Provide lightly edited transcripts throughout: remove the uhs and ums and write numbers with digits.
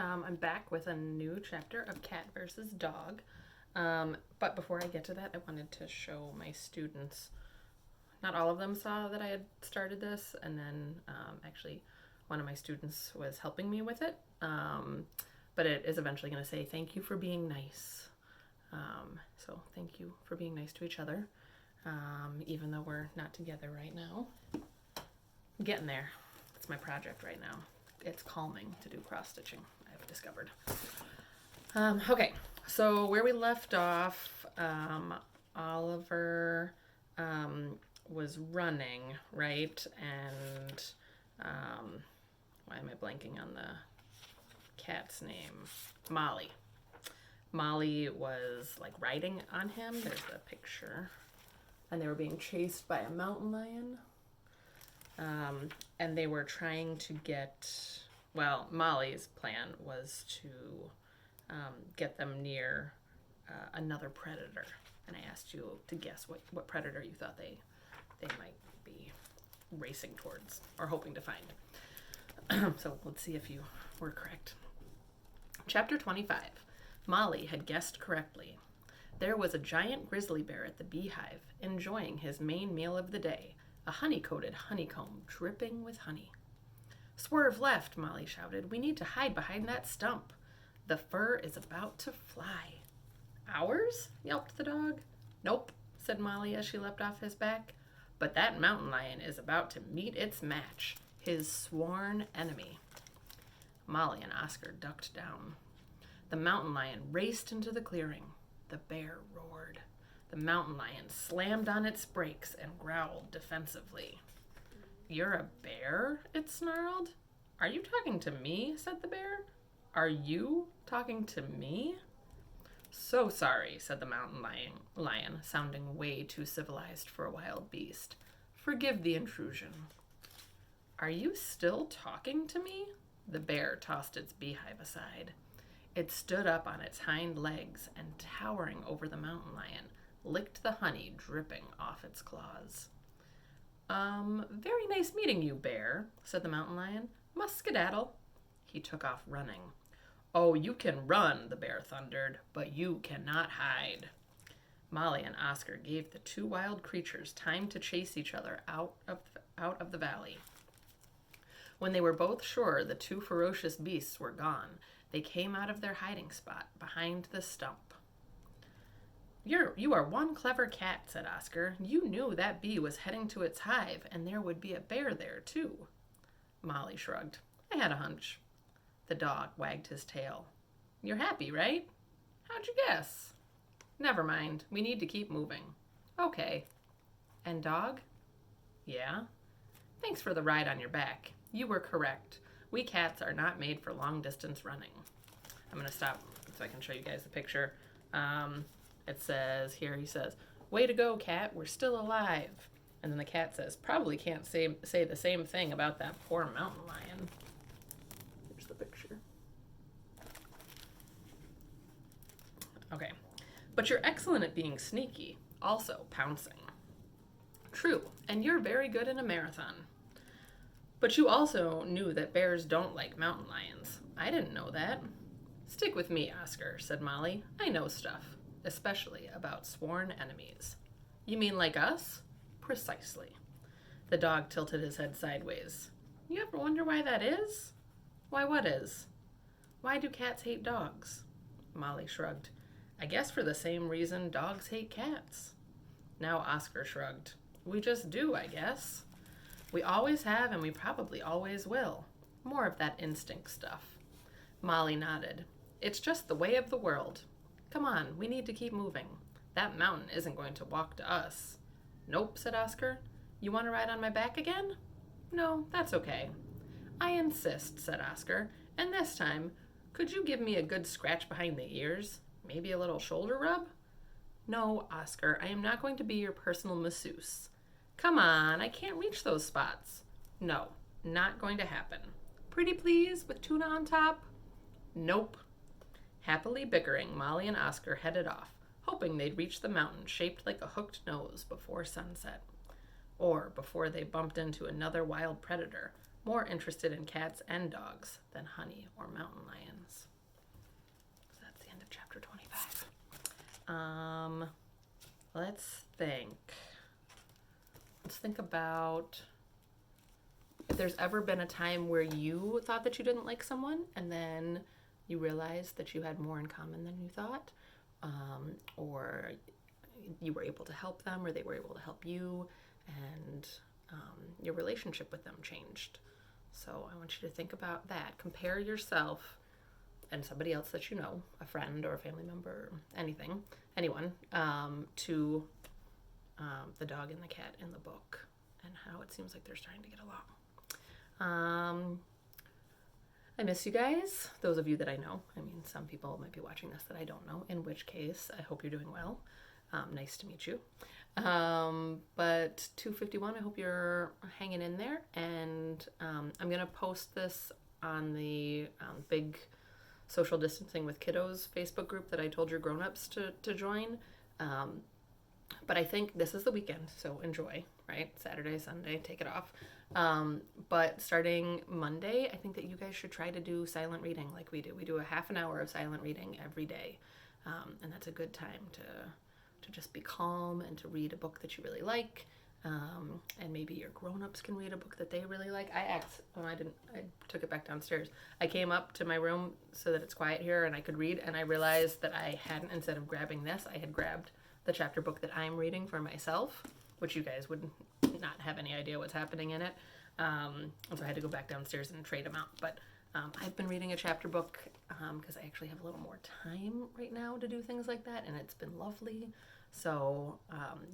I'm back with a new chapter of Katt versus Dogg. But before I get to that, I wanted to show my students. Not all of them saw that I had started this, and then actually one of my students was helping me with it. But it is eventually going to say, thank you for being nice. So thank you for being nice to each other, even though we're not together right now. I'm getting there. It's my project right now. It's calming to do cross stitching, I've discovered. Okay, so where we left off, Oliver was running, right? And why am I blanking on the cat's name? Molly. Molly was like riding on him. There's the picture. And they were being chased by a mountain lion. And they were trying to Molly's plan was to get them near another predator. And I asked you to guess what predator you thought they might be racing towards or hoping to find. So let's see if you were correct. Chapter 25. Molly had guessed correctly. There was a giant grizzly bear at the beehive, enjoying his main meal of the day, a honey-coated honeycomb dripping with honey. Swerve left, Molly shouted. We need to hide behind that stump. The fur is about to fly. Ours? Yelped the dog. Nope, said Molly as she leapt off his back. But that mountain lion is about to meet its match, his sworn enemy. Molly and Oscar ducked down. The mountain lion raced into the clearing. The bear roared. The mountain lion slammed on its brakes and growled defensively. You're a bear? It snarled. Are you talking to me? Said the bear. Are you talking to me? So sorry, said the mountain lion, sounding way too civilized for a wild beast. Forgive the intrusion. Are you still talking to me? The bear tossed its beehive aside. It stood up on its hind legs and, towering over the mountain lion, licked the honey dripping off its claws. Very nice meeting you, bear, said the mountain lion. Must skedaddle. He took off running. Oh, you can run, the bear thundered, but you cannot hide. Molly and Oscar gave the two wild creatures time to chase each other out of the valley. When they were both sure the two ferocious beasts were gone, they came out of their hiding spot behind the stump. You are one clever cat, said Oscar. You knew that bee was heading to its hive, and there would be a bear there, too. Molly shrugged. I had a hunch. The dog wagged his tail. You're happy, right? How'd you guess? Never mind. We need to keep moving. Okay. And Dog? Yeah? Thanks for the ride on your back. You were correct. We cats are not made for long-distance running. I'm going to stop so I can show you guys the picture. It says, here he says, way to go, cat, we're still alive. And then the cat says, probably can't say the same thing about that poor mountain lion. Here's the picture. Okay, but you're excellent at being sneaky, also pouncing. True, and you're very good in a marathon. But you also knew that bears don't like mountain lions. I didn't know that. Stick with me, Oscar, said Molly. I know stuff, especially about sworn enemies. You mean like us? Precisely. The dog tilted his head sideways. You ever wonder why that is? Why, what is? Why do cats hate dogs? Molly shrugged. I guess for the same reason dogs hate cats. Now Oscar shrugged. We just do, I guess. We always have, and we probably always will. More of that instinct stuff. Molly nodded. It's just the way of the world. Come on, we need to keep moving. That mountain isn't going to walk to us. Nope, said Oscar. You want to ride on my back again? No, that's okay. I insist, said Oscar. And this time, could you give me a good scratch behind the ears? Maybe a little shoulder rub? No, Oscar, I am not going to be your personal masseuse. Come on, I can't reach those spots. No, not going to happen. Pretty please, with tuna on top? Nope. Happily bickering, Molly and Oscar headed off, hoping they'd reach the mountain shaped like a hooked nose before sunset. Or before they bumped into another wild predator, more interested in cats and dogs than honey or mountain lions. So that's the end of chapter 25. Let's think. Let's think about if there's ever been a time where you thought that you didn't like someone and then you realized that you had more in common than you thought, or you were able to help them or they were able to help you, and your relationship with them changed. So I want you to think about that. Compare yourself and somebody else that you know, a friend or a family member, anyone, to the dog and the cat in the book, and how it seems like they're starting to get along. I miss you guys, those of you that I know. I mean, some people might be watching this that I don't know, in which case I hope you're doing well. Nice to meet you. But 251, I hope you're hanging in there, and I'm going to post this on the big social distancing with kiddos Facebook group that I told your grown-ups to join. But I think this is the weekend, so enjoy, right? Saturday, Sunday, take it off. But starting Monday, I think that you guys should try to do silent reading like we do. We do a half an hour of silent reading every day. And that's a good time to just be calm and to read a book that you really like. And maybe your grown-ups can read a book that they really like. I took it back downstairs. I came up to my room so that it's quiet here and I could read, and I realized that I hadn't, instead of grabbing this, I had grabbed the chapter book that I'm reading for myself, which you guys would not have any idea what's happening in it. And so I had to go back downstairs and trade them out. But I've been reading a chapter book because I actually have a little more time right now to do things like that, and it's been lovely. So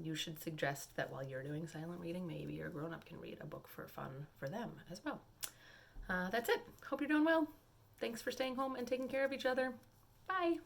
you should suggest that while you're doing silent reading, maybe your grown-up can read a book for fun for them as well. That's it. Hope you're doing well. Thanks for staying home and taking care of each other. Bye.